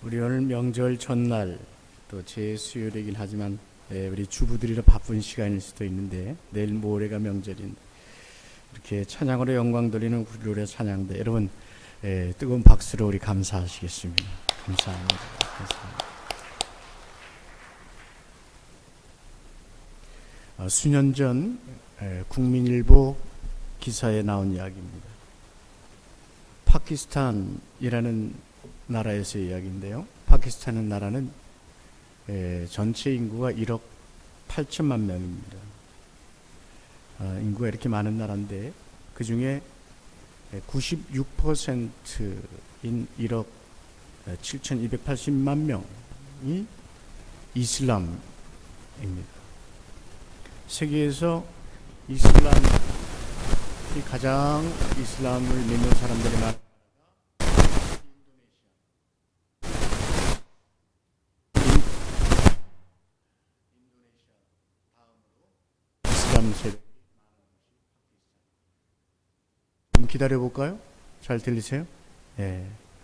우리 오늘 명절 전날 또 제 수요일이긴 하지만 우리 주부들이라 바쁜 시간일 수도 있는데 내일 모레가 명절인데 이렇게 찬양으로 영광 돌리는 우리 노래 찬양대 여러분 뜨거운 박수로 우리 감사하시겠습니다. 감사합니다. 감사합니다. 수년 전 국민일보 기사에 나온 이야기입니다. 파키스탄이라는 나라에서의 이야기인데요. 파키스탄은 나라는 전체 인구가 1억 8천만 명입니다. 인구가 이렇게 많은 나라인데 그 중에 96%인 1억 7,280만 명이 이슬람입니다. 세계에서 이슬람이 가장 이슬람을 믿는 사람들이 많은 이슬람 세력이 좀 기다려볼까요? 잘 들리세요?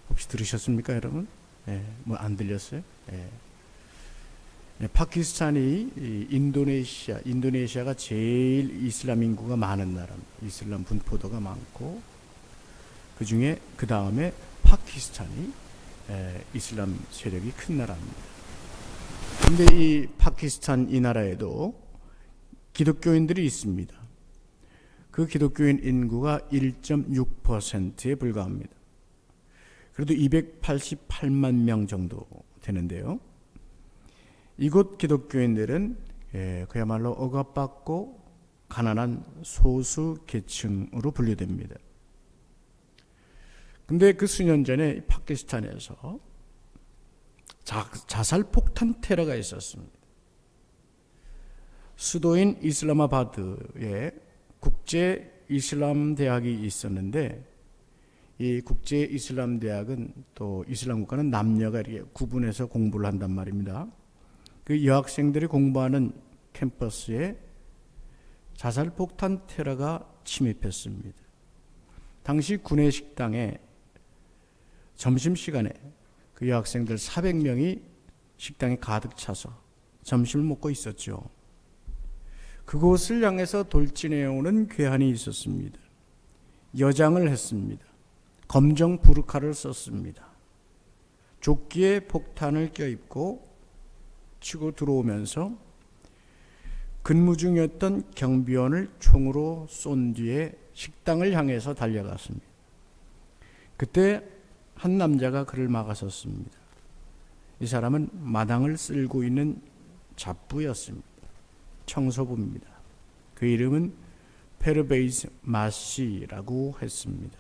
혹시 들으셨습니까, 여러분? 뭐 안 들렸어요? 파키스탄이 인도네시아가 제일 이슬람 인구가 많은 나라입니다. 이슬람 분포도가 많고 그 중에 그 다음에 파키스탄이 이슬람 세력이 큰 나라입니다. 근데 이 파키스탄 이 나라에도 기독교인들이 있습니다. 그 기독교인 인구가 1.6%에 불과합니다. 그래도 288만 명 정도 되는데요. 이곳 기독교인들은 그야말로 억압받고 가난한 소수 계층으로 분류됩니다. 근데 그 수년 전에 파키스탄에서 자살 폭탄 테러가 있었습니다. 수도인 이슬라마바드에 국제 이슬람 대학이 있었는데 이 국제 이슬람 대학은 또 이슬람 국가는 남녀가 이렇게 구분해서 공부를 한단 말입니다. 그 여학생들이 공부하는 캠퍼스에 자살폭탄 테러가 침입했습니다. 당시 구내 식당에 점심시간에 그 여학생들 400명이 식당에 가득 차서 점심을 먹고 있었죠. 그곳을 향해서 돌진해오는 괴한이 있었습니다. 여장을 했습니다. 검정 부르카를 썼습니다. 조끼에 폭탄을 껴입고 치고 들어오면서 근무 중이었던 경비원을 총으로 쏜 뒤에 식당을 향해서 달려갔습니다. 그때 한 남자가 그를 막아섰습니다. 이 사람은 마당을 쓸고 있는 잡부였습니다. 청소부입니다. 그 이름은 페르베이즈 마시라고 했습니다.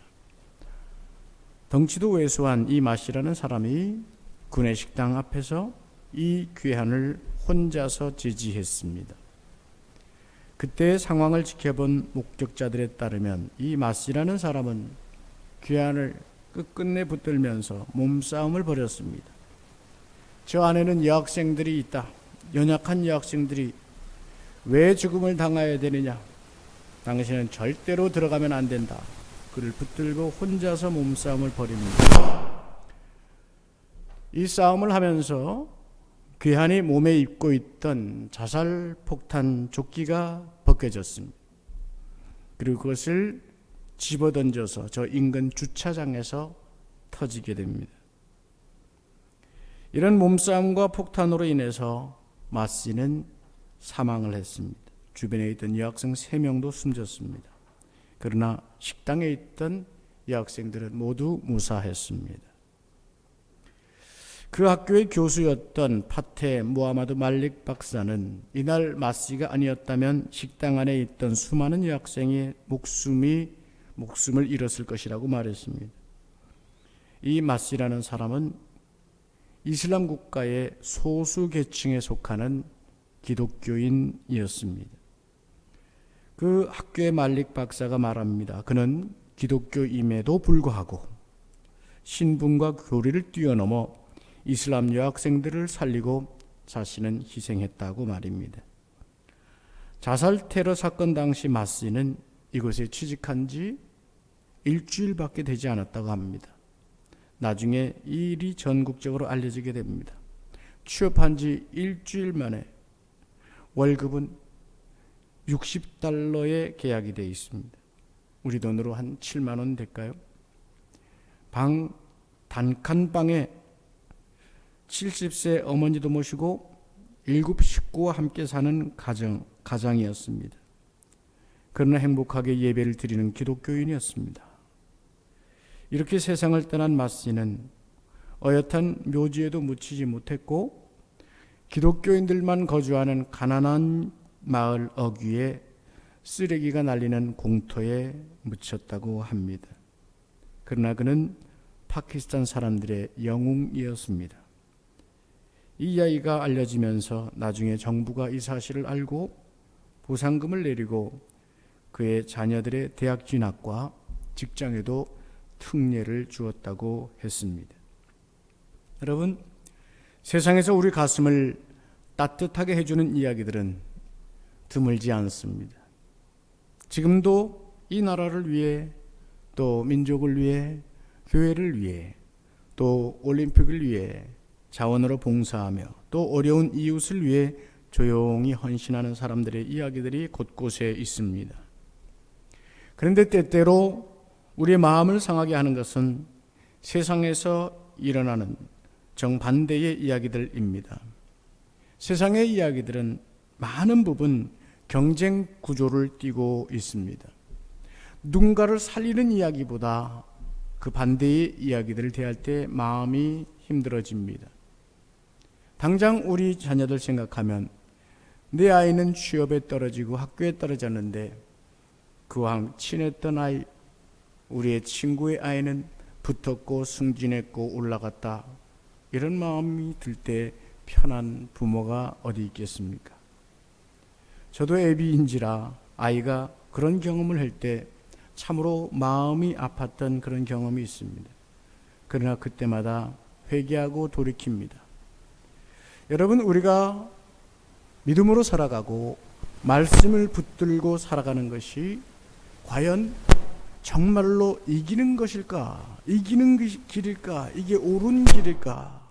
덩치도 왜소한 이 마시라는 사람이 구내식당 앞에서 이 괴한을 혼자서 지지했습니다. 그때의 상황을 지켜본 목격자들에 따르면 이 마시라는 사람은 괴한을 끝끝내 붙들면서 몸싸움을 벌였습니다. 저 안에는 여학생들이 있다. 연약한 여학생들이 왜 죽음을 당해야 되느냐? 당신은 절대로 들어가면 안 된다. 그를 붙들고 혼자서 몸싸움을 벌입니다. 이 싸움을 하면서 괴한이 몸에 입고 있던 자살폭탄 조끼가 벗겨졌습니다. 그리고 그것을 집어던져서 저 인근 주차장에서 터지게 됩니다. 이런 몸싸움과 폭탄으로 인해서 마씨는 사망을 했습니다. 주변에 있던 여학생 3명도 숨졌습니다. 그러나 식당에 있던 여학생들은 모두 무사했습니다. 그 학교의 교수였던 파테 무하마드 말릭 박사는 이날 마씨가 아니었다면 식당 안에 있던 수많은 여학생의 목숨을 잃었을 것이라고 말했습니다. 이 마씨라는 사람은 이슬람 국가의 소수 계층에 속하는 기독교인이었습니다. 그 학교의 말릭 박사가 말합니다. 그는 기독교임에도 불구하고 신분과 교리를 뛰어넘어 이슬람 여학생들을 살리고 자신은 희생했다고 말입니다. 자살 테러 사건 당시 마씨는 이곳에 취직한 지 일주일밖에 되지 않았다고 합니다. 나중에 이 일이 전국적으로 알려지게 됩니다. 취업한 지 일주일 만에 월급은 60달러에 계약이 되어 있습니다. 우리 돈으로 한 7만 원 될까요? 단칸방에 70세 어머니도 모시고 7 식구와 함께 사는 가장이었습니다. 그러나 행복하게 예배를 드리는 기독교인이었습니다. 이렇게 세상을 떠난 마씨는 어엿한 묘지에도 묻히지 못했고 기독교인들만 거주하는 가난한 마을 어귀에 쓰레기가 날리는 공터에 묻혔다고 합니다. 그러나 그는 파키스탄 사람들의 영웅이었습니다. 이 이야기가 알려지면서 나중에 정부가 이 사실을 알고 보상금을 내리고 그의 자녀들의 대학 진학과 직장에도 특례를 주었다고 했습니다. 여러분, 세상에서 우리 가슴을 따뜻하게 해주는 이야기들은 드물지 않습니다. 지금도 이 나라를 위해, 또 민족을 위해, 교회를 위해, 또 올림픽을 위해 자원으로 봉사하며 또 어려운 이웃을 위해 조용히 헌신하는 사람들의 이야기들이 곳곳에 있습니다. 그런데 때때로 우리의 마음을 상하게 하는 것은 세상에서 일어나는 정반대의 이야기들입니다. 세상의 이야기들은 많은 부분 경쟁 구조를 띠고 있습니다. 누군가를 살리는 이야기보다 그 반대의 이야기들을 대할 때 마음이 힘들어집니다. 당장 우리 자녀들 생각하면 내 아이는 취업에 떨어지고 학교에 떨어졌는데 그와 친했던 아이, 우리의 친구의 아이는 붙었고 승진했고 올라갔다. 이런 마음이 들 때 편한 부모가 어디 있겠습니까? 저도 애비인지라 아이가 그런 경험을 할 때 참으로 마음이 아팠던 그런 경험이 있습니다. 그러나 그때마다 회개하고 돌이킵니다. 여러분, 우리가 믿음으로 살아가고 말씀을 붙들고 살아가는 것이 과연 정말로 이기는 것일까? 이기는 길일까? 이게 옳은 길일까?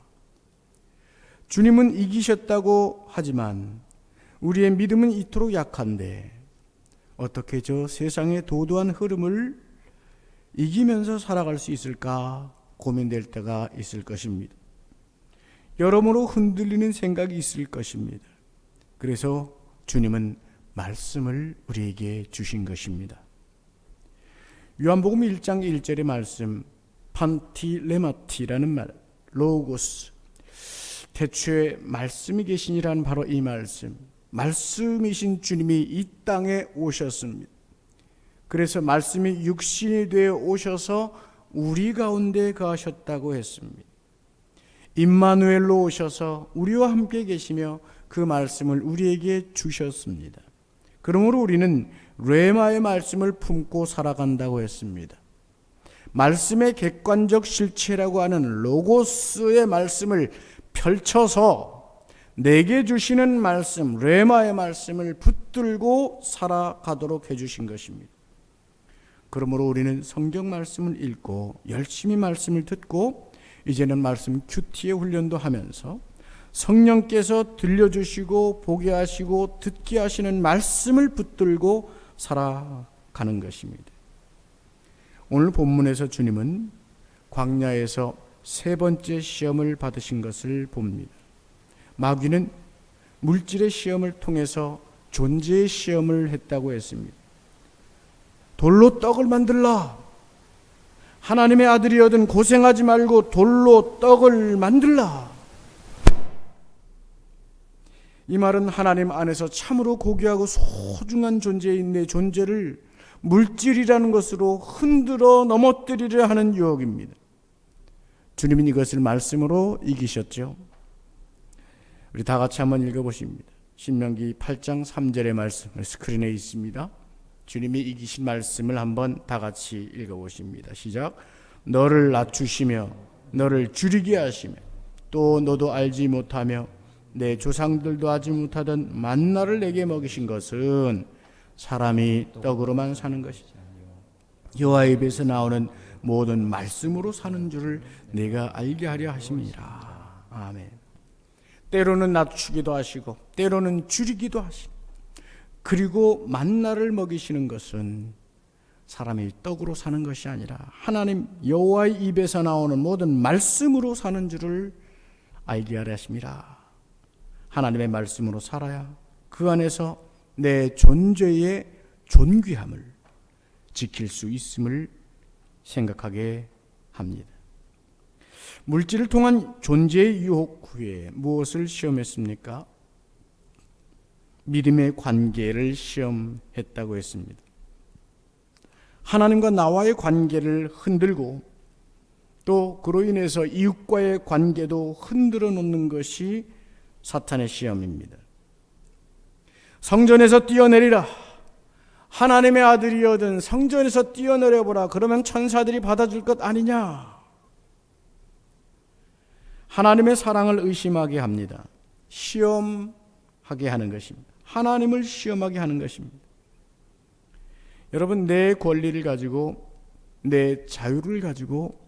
주님은 이기셨다고 하지만 우리의 믿음은 이토록 약한데 어떻게 저 세상의 도도한 흐름을 이기면서 살아갈 수 있을까 고민될 때가 있을 것입니다. 여러모로 흔들리는 생각이 있을 것입니다. 그래서 주님은 말씀을 우리에게 주신 것입니다. 요한복음 1장 1절의 말씀, 판티레마티라는 말, 로고스, 태초에 말씀이 계시니라는 바로 이 말씀, 말씀이신 주님이 이 땅에 오셨습니다. 그래서 말씀이 육신이 되어 오셔서 우리 가운데 거하셨다고 했습니다. 임마누엘로 오셔서 우리와 함께 계시며 그 말씀을 우리에게 주셨습니다. 그러므로 우리는 레마의 말씀을 품고 살아간다고 했습니다. 말씀의 객관적 실체라고 하는 로고스의 말씀을 펼쳐서 내게 주시는 말씀, 레마의 말씀을 붙들고 살아가도록 해주신 것입니다. 그러므로 우리는 성경 말씀을 읽고 열심히 말씀을 듣고 이제는 말씀 큐티의 훈련도 하면서 성령께서 들려주시고 보게 하시고 듣게 하시는 말씀을 붙들고 살아가는 것입니다. 오늘 본문에서 주님은 광야에서 세 번째 시험을 받으신 것을 봅니다. 마귀는 물질의 시험을 통해서 존재의 시험을 했다고 했습니다. 돌로 떡을 만들라. 하나님의 아들이여든 고생하지 말고 돌로 떡을 만들라. 이 말은 하나님 안에서 참으로 고귀하고 소중한 존재인 내 존재를 물질이라는 것으로 흔들어 넘어뜨리려 하는 유혹입니다. 주님은 이것을 말씀으로 이기셨죠. 우리 다 같이 한번 읽어보십니다. 신명기 8장 3절의 말씀 스크린에 있습니다. 주님이 이기신 말씀을 한번 다 같이 읽어보십니다. 시작. 너를 낮추시며 너를 줄이게 하시며 또 너도 알지 못하며 내 조상들도 하지 못하던 만나를 내게 먹이신 것은 사람이 떡으로만 사는 것이지 여호와의 입에서 나오는 모든 말씀으로 사는 줄을 내가 알게 하려 하심이라. 아멘. 때로는 낮추기도 하시고 때로는 줄이기도 하시고, 그리고 만나를 먹이시는 것은 사람이 떡으로 사는 것이 아니라 하나님 여호와의 입에서 나오는 모든 말씀으로 사는 줄을 알게 하려 하심이라. 하나님의 말씀으로 살아야 그 안에서 내 존재의 존귀함을 지킬 수 있음을 생각하게 합니다. 물질을 통한 존재의 유혹 후에 무엇을 시험했습니까? 믿음의 관계를 시험했다고 했습니다. 하나님과 나와의 관계를 흔들고 또 그로 인해서 이웃과의 관계도 흔들어 놓는 것이 사탄의 시험입니다. 성전에서 뛰어내리라, 하나님의 아들이여든 성전에서 뛰어내려보라, 그러면 천사들이 받아줄 것 아니냐. 하나님의 사랑을 의심하게 합니다. 시험하게 하는 것입니다. 하나님을 시험하게 하는 것입니다. 여러분, 내 권리를 가지고, 내 자유를 가지고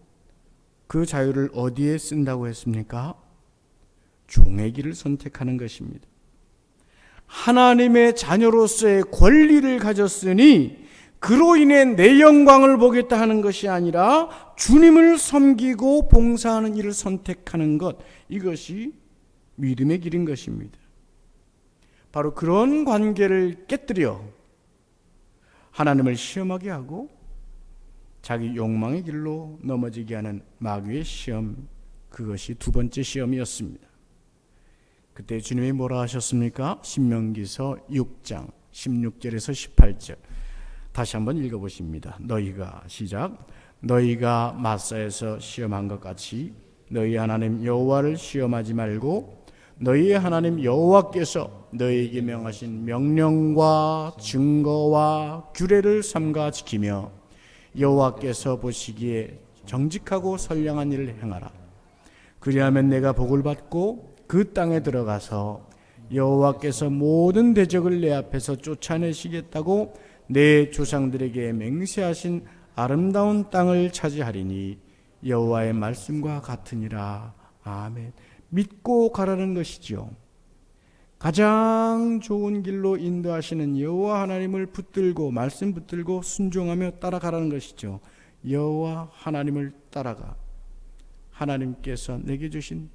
그 자유를 어디에 쓴다고 했습니까? 종의 길을 선택하는 것입니다. 하나님의 자녀로서의 권리를 가졌으니 그로 인해 내 영광을 보겠다 하는 것이 아니라 주님을 섬기고 봉사하는 일을 선택하는 것, 이것이 믿음의 길인 것입니다. 바로 그런 관계를 깨뜨려 하나님을 시험하게 하고 자기 욕망의 길로 넘어지게 하는 마귀의 시험, 그것이 두 번째 시험이었습니다. 그때 주님이 뭐라 하셨습니까? 신명기서 6장 16절에서 18절 다시 한번 읽어보십니다. 너희가 시작. 너희가 마사에서 시험한 것 같이 너희 하나님 여호와를 시험하지 말고 너희의 하나님 여호와께서 너희에게 명하신 명령과 증거와 규례를 삼가 지키며 여호와께서 보시기에 정직하고 선량한 일을 행하라. 그리하면 내가 복을 받고 그 땅에 들어가서 여호와께서 모든 대적을 내 앞에서 쫓아내시겠다고 내 조상들에게 맹세하신 아름다운 땅을 차지하리니 여호와의 말씀과 같으니라. 아멘. 믿고 가라는 것이죠. 가장 좋은 길로 인도하시는 여호와 하나님을 붙들고 말씀 붙들고 순종하며 따라가라는 것이죠. 여호와 하나님을 따라가 하나님께서 내게 주신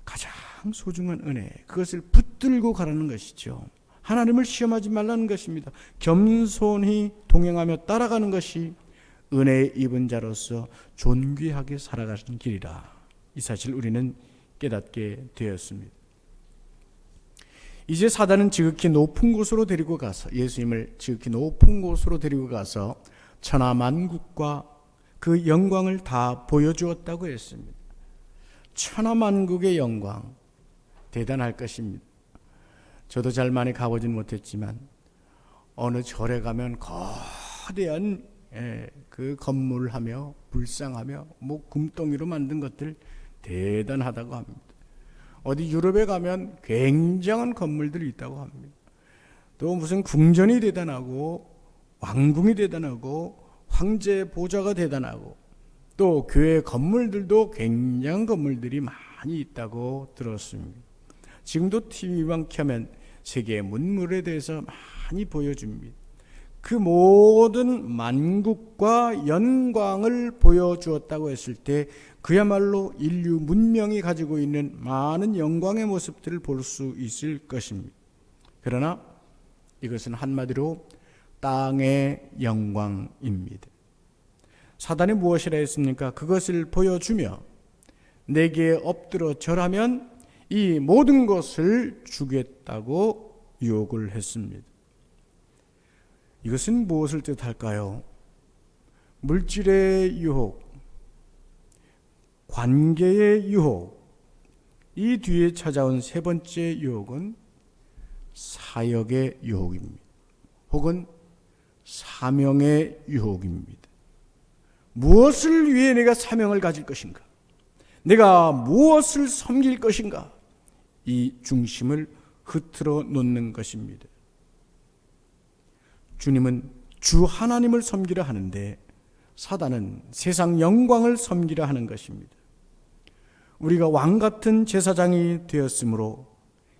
가장 소중한 은혜, 그것을 붙들고 가라는 것이죠. 하나님을 시험하지 말라는 것입니다. 겸손히 동행하며 따라가는 것이 은혜의 입은 자로서 존귀하게 살아가는 길이라. 이 사실 우리는 깨닫게 되었습니다. 이제 사단은 지극히 높은 곳으로 데리고 가서, 예수님을 지극히 높은 곳으로 데리고 가서 천하만국과 그 영광을 다 보여주었다고 했습니다. 천하만국의 영광, 대단할 것입니다. 저도 잘 많이 가보진 못했지만 어느 절에 가면 거대한 그 건물하며 불상하며 뭐 금덩이로 만든 것들 대단하다고 합니다. 어디 유럽에 가면 굉장한 건물들이 있다고 합니다. 또 무슨 궁전이 대단하고 왕궁이 대단하고 황제 보좌가 대단하고 또 교회 건물들도 굉장한 건물들이 많이 있다고 들었습니다. 지금도 TV만 켜면 세계의 문물에 대해서 많이 보여줍니다. 그 모든 만국과 영광을 보여주었다고 했을 때 그야말로 인류 문명이 가지고 있는 많은 영광의 모습들을 볼 수 있을 것입니다. 그러나 이것은 한마디로 땅의 영광입니다. 사단이 무엇이라 했습니까? 그것을 보여주며 내게 엎드려 절하면 이 모든 것을 주겠다고 유혹을 했습니다. 이것은 무엇을 뜻할까요? 물질의 유혹, 관계의 유혹, 이 뒤에 찾아온 세 번째 유혹은 사역의 유혹입니다. 혹은 사명의 유혹입니다. 무엇을 위해 내가 사명을 가질 것인가? 내가 무엇을 섬길 것인가? 이 중심을 흐트러 놓는 것입니다. 주님은 주 하나님을 섬기려 하는데 사단은 세상 영광을 섬기려 하는 것입니다. 우리가 왕같은 제사장이 되었으므로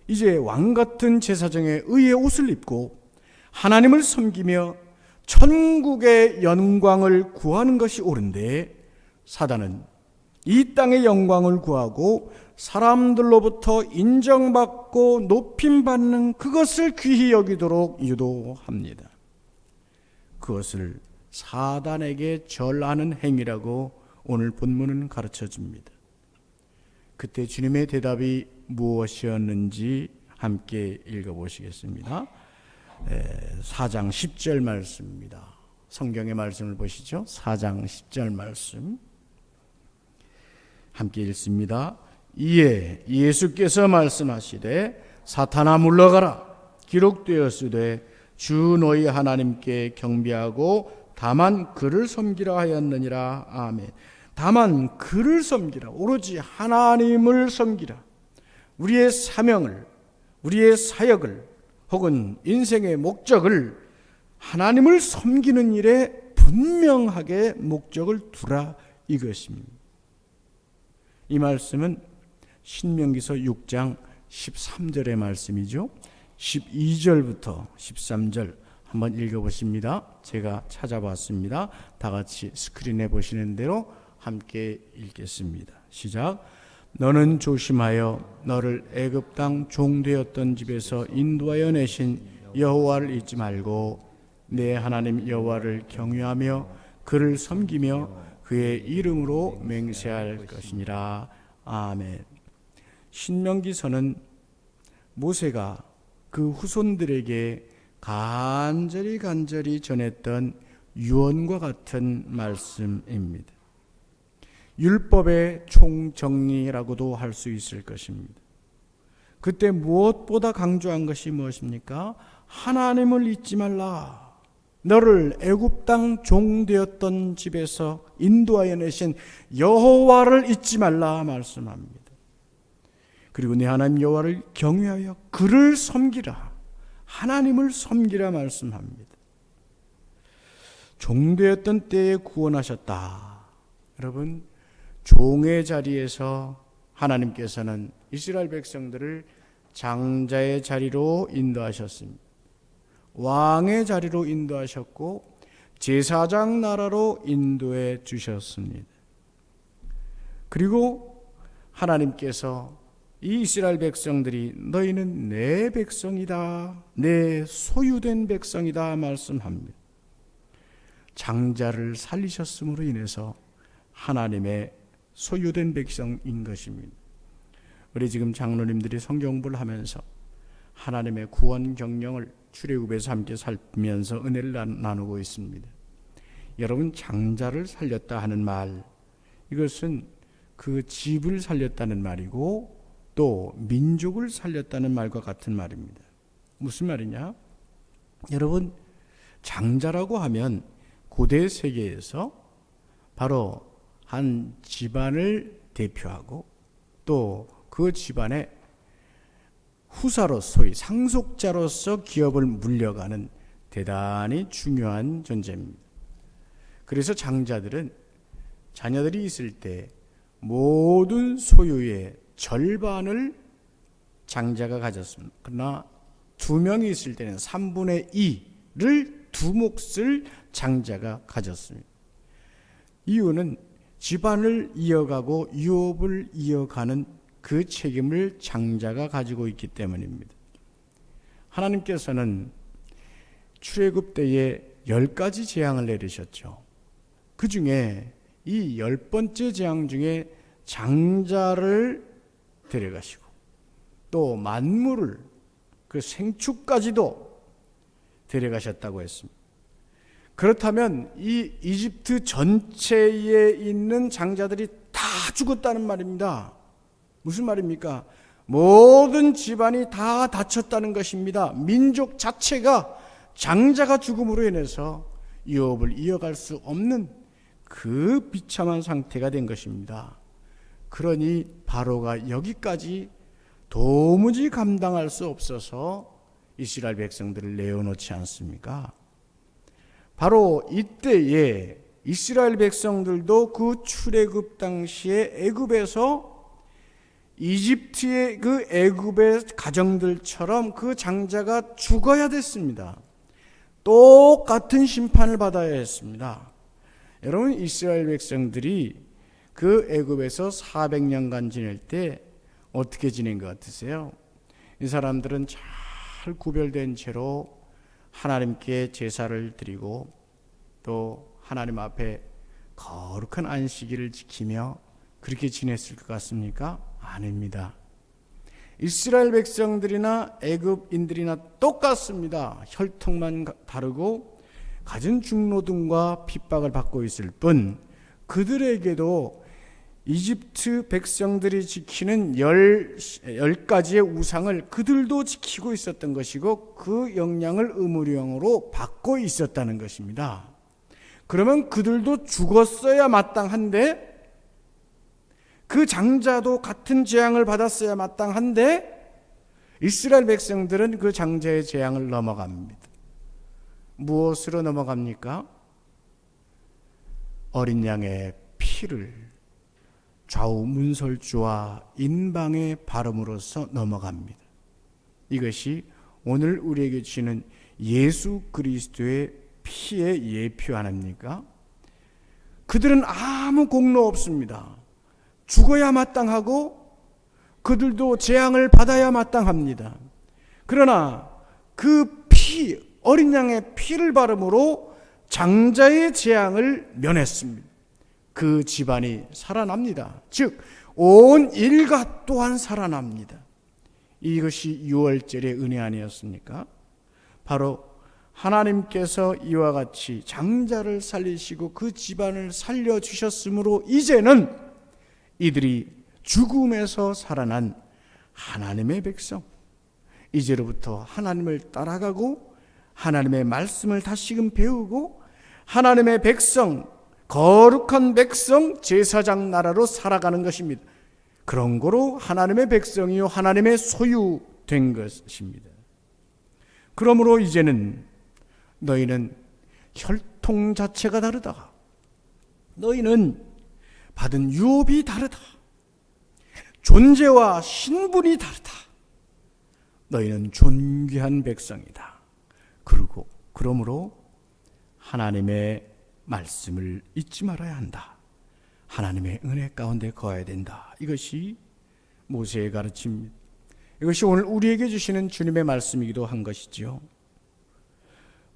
이제 왕같은 제사장의 의의 옷을 입고 하나님을 섬기며 천국의 영광을 구하는 것이 옳은데, 사단은 이 땅의 영광을 구하고 사람들로부터 인정받고 높임받는 그것을 귀히 여기도록 유도합니다. 그것을 사단에게 절하는 행위라고 오늘 본문은 가르쳐 줍니다. 그때 주님의 대답이 무엇이었는지 함께 읽어보시겠습니다. 4장 10절 말씀입니다. 성경의 말씀을 보시죠. 4장 10절 말씀 함께 읽습니다. 이에 예수께서 말씀하시되 사탄아 물러가라. 기록되었으되 주 너희 하나님께 경배하고 다만 그를 섬기라 하였느니라. 아멘. 다만 그를 섬기라. 오로지 하나님을 섬기라. 우리의 사명을, 우리의 사역을, 혹은 인생의 목적을 하나님을 섬기는 일에 분명하게 목적을 두라, 이것입니다. 이 말씀은 신명기서 6장 13절의 말씀이죠. 12절부터 13절 한번 읽어보십니다. 제가 찾아봤습니다. 다 같이 스크린에 보시는 대로 함께 읽겠습니다. 시작. 너는 조심하여 너를 애굽 땅 종되었던 집에서 인도하여 내신 여호와를 잊지 말고 내 하나님 여호와를 경외하며 그를 섬기며 그의 이름으로 맹세할 것이니라. 아멘. 신명기서는 모세가 그 후손들에게 간절히 전했던 유언과 같은 말씀입니다. 율법의 총정리라고도 할 수 있을 것입니다. 그때 무엇보다 강조한 것이 무엇입니까? 하나님을 잊지 말라. 너를 애굽 땅 종되었던 집에서 인도하여 내신 여호와를 잊지 말라 말씀합니다. 그리고 네 하나님 여호와를 경외하여 그를 섬기라. 하나님을 섬기라 말씀합니다. 종되었던 때에 구원하셨다. 여러분, 종의 자리에서 하나님께서는 이스라엘 백성들을 장자의 자리로 인도하셨습니다. 왕의 자리로 인도하셨고 제사장 나라로 인도해 주셨습니다. 그리고 하나님께서 이 이스라엘 백성들이 너희는 내 백성이다, 내 소유된 백성이다 말씀합니다. 장자를 살리셨음으로 인해서 하나님의 소유된 백성인 것입니다. 우리 지금 장로님들이 성경 공부를 하면서 하나님의 구원 경영을 출애굽에서 함께 살면서 은혜를 나누고 있습니다. 여러분, 장자를 살렸다 하는 말, 이것은 그 집을 살렸다는 말이고 또 민족을 살렸다는 말과 같은 말입니다. 무슨 말이냐? 여러분, 장자라고 하면 고대 세계에서 바로 한 집안을 대표하고 또 그 집안의 후사로서, 소위 상속자로서 기업을 물려가는 대단히 중요한 존재입니다. 그래서 장자들은 자녀들이 있을 때 모든 소유의 절반을 장자가 가졌습니다. 그러나 2명이 있을 때는 3분의 2를 두 몫을 장자가 가졌습니다. 이유는 집안을 이어가고 유업을 이어가는 그 책임을 장자가 가지고 있기 때문입니다. 하나님께서는 출애굽 때에 10가지 재앙을 내리셨죠. 그 중에 이 10번째 재앙 중에 장자를 데려가시고 또 만물을, 그 생축까지도 데려가셨다고 했습니다. 그렇다면 이 이집트 전체에 있는 장자들이 다 죽었다는 말입니다. 무슨 말입니까? 모든 집안이 다 다쳤다는 것입니다. 민족 자체가 장자가 죽음으로 인해서 유업을 이어갈 수 없는 그 비참한 상태가 된 것입니다. 그러니 바로가 여기까지 도무지 감당할 수 없어서 이스라엘 백성들을 내어놓지 않습니까? 바로 이때에 이스라엘 백성들도 그 출애굽 당시에 애굽에서 이집트의 그 애굽의 가정들처럼 그 장자가 죽어야 됐습니다. 똑같은 심판을 받아야 했습니다. 여러분, 이스라엘 백성들이 그 애굽에서 400년간 지낼 때 어떻게 지낸 것 같으세요? 이 사람들은 잘 구별된 채로 하나님께 제사를 드리고 또 하나님 앞에 거룩한 안식일을 지키며 그렇게 지냈을 것 같습니까? 아닙니다. 이스라엘 백성들이나 애굽인들이나 똑같습니다. 혈통만 다르고 갖은 중노동과 핍박을 받고 있을 뿐, 그들에게도 이집트 백성들이 지키는 10가지의 우상을 그들도 지키고 있었던 것이고 그 영향을 의무령으로 받고 있었다는 것입니다. 그러면 그들도 죽었어야 마땅한데, 그 장자도 같은 재앙을 받았어야 마땅한데 이스라엘 백성들은 그 장자의 재앙을 넘어갑니다. 무엇으로 넘어갑니까? 어린 양의 피를 좌우 문설주와 인방의 발음으로써 넘어갑니다. 이것이 오늘 우리에게 주시는 예수 그리스도의 피의 예표 아닙니까? 그들은 아무 공로 없습니다. 죽어야 마땅하고 그들도 재앙을 받아야 마땅합니다. 그러나 그 피, 어린 양의 피를 바름으로 장자의 재앙을 면했습니다. 그 집안이 살아납니다. 즉 온 일가 또한 살아납니다. 이것이 유월절의 은혜 아니었습니까? 바로 하나님께서 이와 같이 장자를 살리시고 그 집안을 살려주셨으므로 이제는 이들이 죽음에서 살아난 하나님의 백성, 이제로부터 하나님을 따라가고 하나님의 말씀을 다시금 배우고 하나님의 백성, 거룩한 백성, 제사장 나라로 살아가는 것입니다. 그런 거로 하나님의 백성이요 하나님의 소유된 것입니다. 그러므로 이제는 너희는 혈통 자체가 다르다. 너희는 받은 유업이 다르다. 존재와 신분이 다르다. 너희는 존귀한 백성이다. 그러므로 하나님의 말씀을 잊지 말아야 한다. 하나님의 은혜 가운데 거해야 된다. 이것이 모세의 가르침입니다. 이것이 오늘 우리에게 주시는 주님의 말씀이기도 한 것이죠.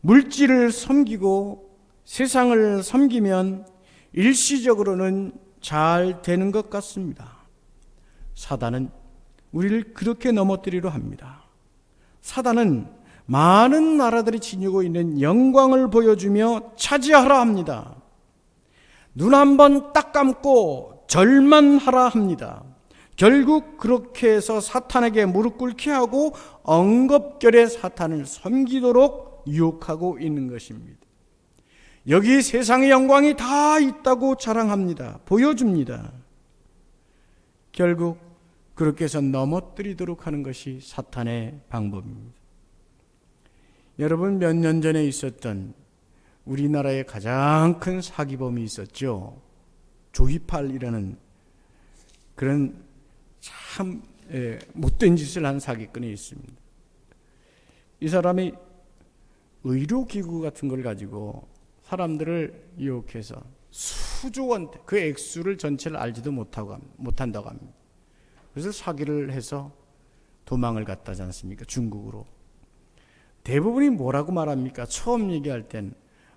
물질을 섬기고 세상을 섬기면 일시적으로는 잘 되는 것 같습니다. 사단은 우리를 그렇게 넘어뜨리려 합니다. 사단은 많은 나라들이 지니고 있는 영광을 보여주며 차지하라 합니다. 눈 한 번 딱 감고 절만 하라 합니다. 결국 그렇게 해서 사탄에게 무릎 꿇게 하고 엉겁결에 사탄을 섬기도록 유혹하고 있는 것입니다. 여기 세상의 영광이 다 있다고 자랑합니다. 보여줍니다. 결국 그렇게 해서 넘어뜨리도록 하는 것이 사탄의 방법입니다. 여러분, 몇 년 전에 있었던 우리나라의 가장 큰 사기범이 있었죠. 조이팔이라는 그런 참 못된 짓을 한 사기꾼이 있습니다. 이 사람이 의료기구 같은 걸 가지고 사람들을 유혹해서 수조 원, 그 액수를 전체를 알지도 못한다고 합니다. 그래서 사기를 해서 도망을 갔다지 않습니까? 중국으로. 대부분이 뭐라고 말합니까? 처음 얘기할 땐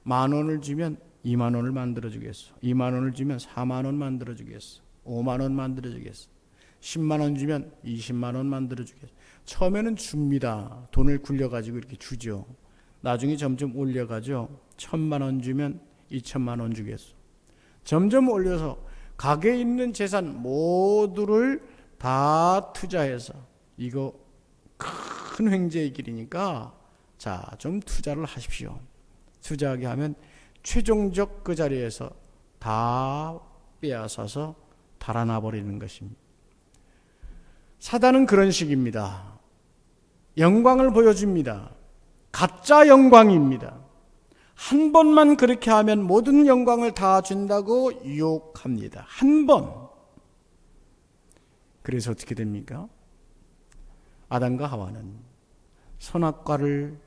10,000원을 주면 20,000원을 만들어주겠어. 20,000원을 주면 40,000원 만들어주겠어. 50,000원 만들어주겠어. 100,000원 주면 200,000원 만들어주겠어. 처음에는 줍니다. 돈을 굴려가지고 이렇게 주죠. 나중에 점점 올려가죠. 1,000,000원 주면 2,000,000원 주겠어. 점점 올려서 가게에 있는 재산 모두를 다 투자해서 이거 큰 횡재의 길이니까 자, 좀 투자를 하십시오. 투자하게 하면 최종적 그 자리에서 다 빼앗아서 달아나 버리는 것입니다. 사단은 그런 식입니다. 영광을 보여줍니다. 가짜 영광입니다. 한 번만 그렇게 하면 모든 영광을 다 준다고 유혹합니다. 한 번. 그래서 어떻게 됩니까? 아담과 하와는 선악과를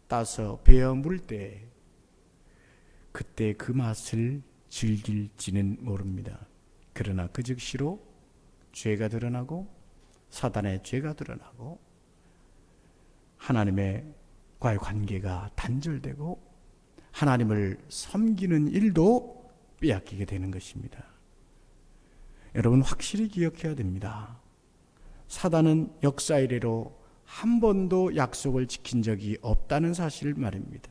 따서 베어 물 때 그때 그 맛을 즐길지는 모릅니다. 그러나 그 즉시로 죄가 드러나고 사단의 죄가 드러나고 하나님과의 관계가 단절되고 하나님을 섬기는 일도 빼앗기게 되는 것입니다. 여러분 확실히 기억해야 됩니다. 사단은 역사 이래로 한 번도 약속을 지킨 적이 없다는 사실을 말입니다.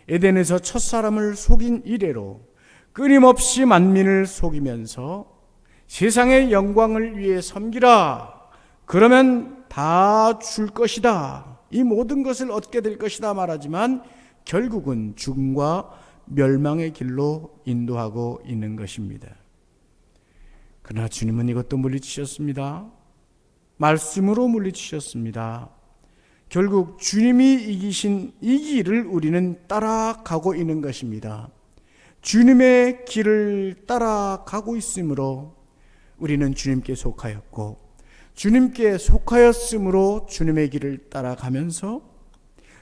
에덴에서 첫사람을 속인 이래로 끊임없이 만민을 속이면서 세상의 영광을 위해 섬기라. 그러면 다 줄 것이다. 이 모든 것을 얻게 될 것이다 말하지만 결국은 죽음과 멸망의 길로 인도하고 있는 것입니다. 그러나 주님은 이것도 물리치셨습니다. 말씀으로 물리치셨습니다. 결국 주님이 이기신 이 길을 우리는 따라가고 있는 것입니다. 주님의 길을 따라가고 있으므로 우리는 주님께 속하였고 주님께 속하였으므로 주님의 길을 따라가면서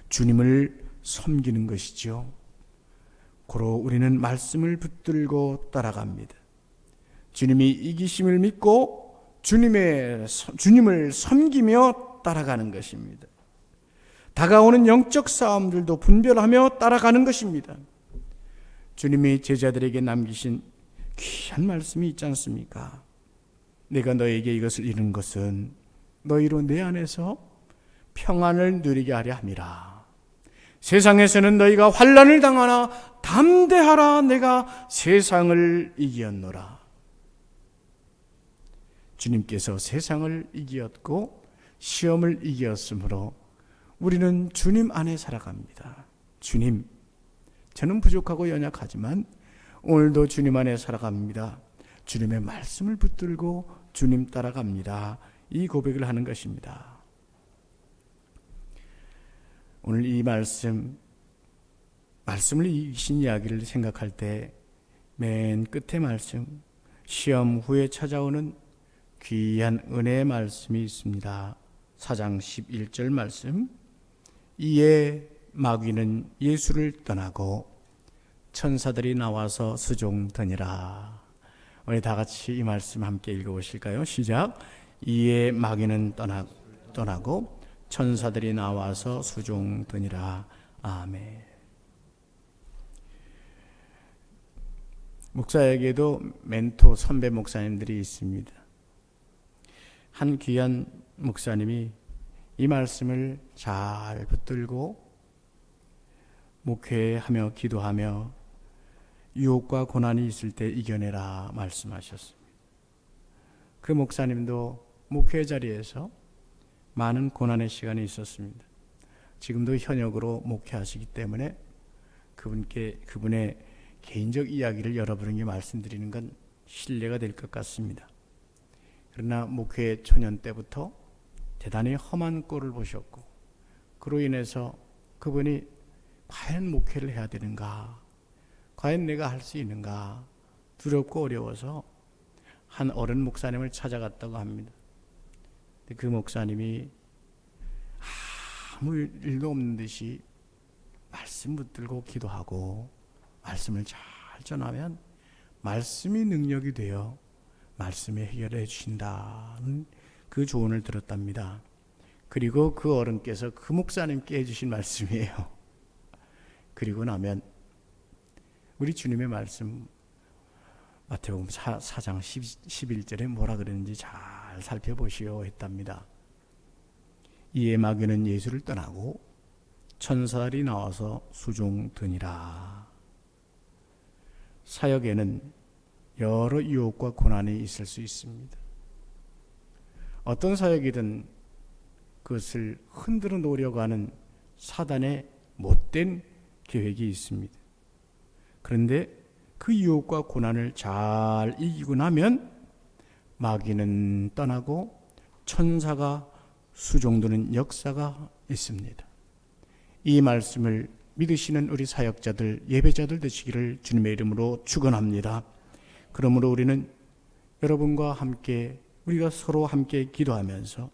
주님을 섬기는 것이죠. 고로 우리는 말씀을 붙들고 따라갑니다. 주님이 이기심을 믿고 주님을 섬기며 따라가는 것입니다. 다가오는 영적 싸움들도 분별하며 따라가는 것입니다. 주님이 제자들에게 남기신 귀한 말씀이 있지 않습니까? 내가 너에게 이것을 이룬 것은 너희로 내 안에서 평안을 누리게 하려 함이라. 세상에서는 너희가 환난을 당하나 담대하라. 내가 세상을 이기었노라. 주님께서 세상을 이기었고 시험을 이기었으므로 우리는 주님 안에 살아갑니다. 주님, 저는 부족하고 연약하지만 오늘도 주님 안에 살아갑니다. 주님의 말씀을 붙들고 주님 따라갑니다. 이 고백을 하는 것입니다. 오늘 이 말씀을 이기신 이야기를 생각할 때 맨 끝에 말씀, 시험 후에 찾아오는 귀한 은혜의 말씀이 있습니다. 4장 11절 말씀, 이에 마귀는 예수를 떠나고 천사들이 나와서 수종드니라. 우리 다 같이 이 말씀 함께 읽어보실까요? 시작. 이에 마귀는 떠나고 천사들이 나와서 수종드니라. 아멘. 목사에게도 멘토 선배 목사님들이 있습니다. 한 귀한 목사님이 이 말씀을 잘 붙들고 목회하며 기도하며 유혹과 고난이 있을 때 이겨내라 말씀하셨습니다. 그 목사님도 목회 자리에서 많은 고난의 시간이 있었습니다. 지금도 현역으로 목회하시기 때문에 그분의 개인적 이야기를 여러분에게 말씀드리는 건 신뢰가 될 것 같습니다. 그러나 목회 초년 때부터 대단히 험한 꼴을 보셨고 그로 인해서 그분이 과연 목회를 해야 되는가, 과연 내가 할 수 있는가 두렵고 어려워서 한 어른 목사님을 찾아갔다고 합니다. 그 목사님이 아무 일도 없는 듯이 말씀 붙들고 기도하고 말씀을 잘 전하면 말씀이 능력이 되어 말씀에 해결해 주신다는 그 조언을 들었답니다. 그리고 그 어른께서 그 목사님께 해주신 말씀이에요. 그리고 나면 우리 주님의 말씀 마태복음 4장 11절에 뭐라 그랬는지 잘 살펴보시오 했답니다. 이에 마귀는 예수를 떠나고 천사들이 나와서 수종드니라. 사역에는 여러 유혹과 고난이 있을 수 있습니다. 어떤 사역이든 그것을 흔들어 놓으려고 하는 사단의 못된 계획이 있습니다. 그런데 그 유혹과 고난을 잘 이기고 나면 마귀는 떠나고 천사가 수종드는 역사가 있습니다. 이 말씀을 믿으시는 우리 사역자들, 예배자들 되시기를 주님의 이름으로 축원합니다. 그러므로 우리는 여러분과 함께, 우리가 서로 함께 기도하면서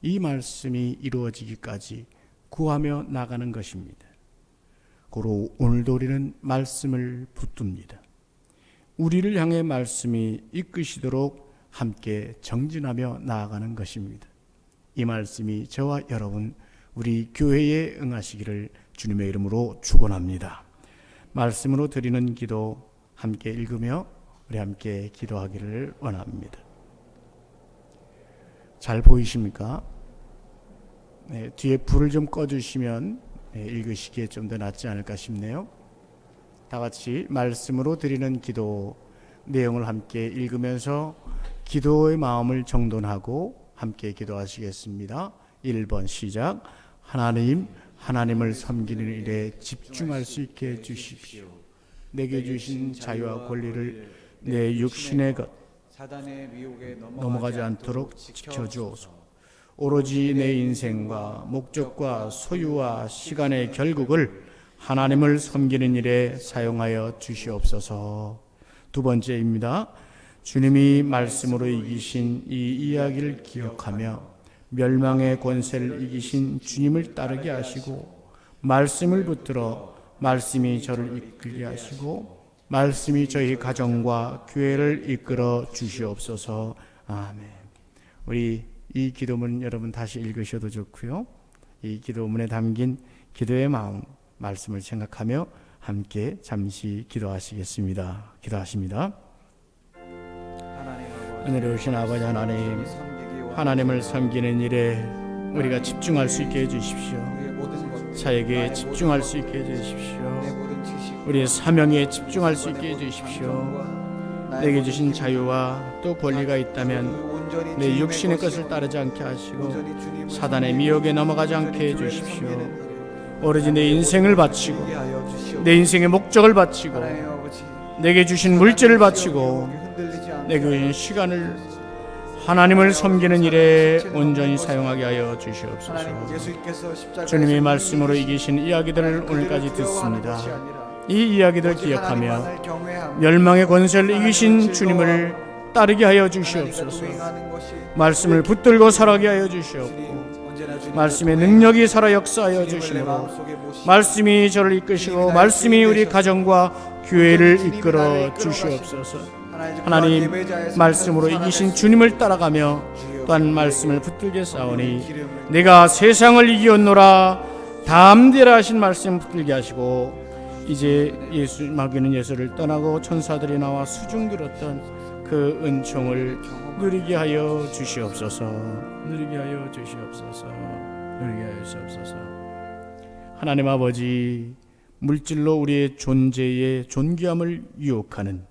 이 말씀이 이루어지기까지 구하며 나가는 것입니다. 고로 오늘도 우리는 말씀을 붙듭니다. 우리를 향해 말씀이 이끄시도록 함께 정진하며 나아가는 것입니다. 이 말씀이 저와 여러분, 우리 교회에 응하시기를 주님의 이름으로 축원합니다. 말씀으로 드리는 기도 함께 읽으며 우리 함께 기도하기를 원합니다. 잘 보이십니까? 네, 뒤에 불을 좀 꺼주시면 읽으시기에 좀 더 낫지 않을까 싶네요. 다 같이 말씀으로 드리는 기도 내용을 함께 읽으면서 기도의 마음을 정돈하고 함께 기도하시겠습니다. 1번 시작. 하나님을 섬기는 일에 집중할 수 있게 해주십시오. 내게 주신 자유와 권리를 내 육신의 것 사단의 미혹에 넘어가지 않도록 지켜주옵소서. 오로지 내 인생과 목적과 소유와 시간의 결국을 하나님을 섬기는 일에 사용하여 주시옵소서. 두 번째입니다. 주님이 말씀으로 이기신 이 이야기를 기억하며 멸망의 권세를 이기신 주님을 따르게 하시고, 말씀을 붙들어 말씀이 저를 이끌게 하시고, 말씀이 저희 가정과 교회를 이끌어 주시옵소서. 아멘. 우리 이 기도문 여러분 다시 읽으셔도 좋고요. 이 기도문에 담긴 기도의 마음, 말씀을 생각하며 함께 잠시 기도하시겠습니다. 기도하십니다. 하늘에 오신 아버지 하나님, 하나님을 섬기는 일에 우리가 집중할 수 있게 해주십시오. 사역에 집중할 수 있게 해주십시오. 우리의 사명에 집중할 수 있게 해주십시오. 내게 주신 자유와 또 권리가 있다면 내 육신의 것을 따르지 않게 하시고 사단의 미혹에 넘어가지 않게 해주십시오. 오로지 내 인생을 바치고 내 인생의 목적을 바치고 내게 주신 물질을 바치고 내게 주신 시간을 하나님을 섬기는 일에 온전히 사용하게 하여 주시옵소서. 주님의 말씀으로 이기신 이야기들을 오늘까지 듣습니다. 이 이야기들을 기억하며 멸망의 권세를 이기신 주님을 따르게 하여 주시옵소서. 말씀을 붙들고 살아가게 하여 주시옵고, 말씀의 능력이 살아 역사하여 주시므로 말씀이 저를 이끄시고 말씀이 우리 가정과 교회를 이끌어 주시옵소서. 하나님, 말씀으로 이기신 주님을 따라가며 또한 말씀을 붙들게 싸우니 내가 세상을 이기었노라 담대라 하신 말씀 붙들게 하시고, 이제 예수 마귀는 예수를 떠나고 천사들이 나와 수중 들었던 그 은총을 누리게 하여 주시옵소서. 누리게 하여 주시옵소서. 누리게 하여 주시옵소서. 하나님 아버지, 물질로 우리의 존재의 존귀함을 유혹하는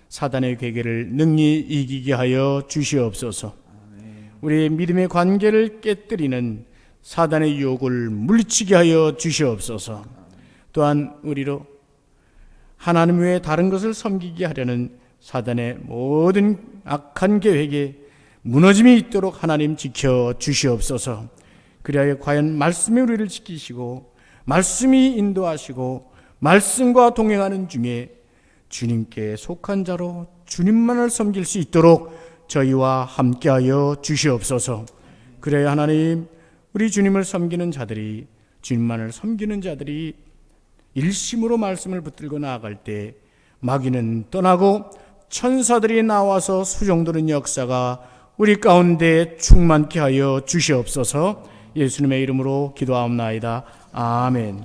사단의 괴계를 능히 이기게 하여 주시옵소서. 우리의 믿음의 관계를 깨뜨리는 사단의 유혹을 물리치게 하여 주시옵소서. 또한 우리로 하나님 외에 다른 것을 섬기게 하려는 사단의 모든 악한 계획에 무너짐이 있도록 하나님 지켜 주시옵소서. 그리하여 과연 말씀이 우리를 지키시고 말씀이 인도하시고 말씀과 동행하는 중에 주님께 속한 자로 주님만을 섬길 수 있도록 저희와 함께하여 주시옵소서. 그래야 하나님, 우리 주님을 섬기는 자들이, 주님만을 섬기는 자들이 일심으로 말씀을 붙들고 나아갈 때 마귀는 떠나고 천사들이 나와서 수종드는 역사가 우리 가운데 충만케 하여 주시옵소서. 예수님의 이름으로 기도하옵나이다. 아멘.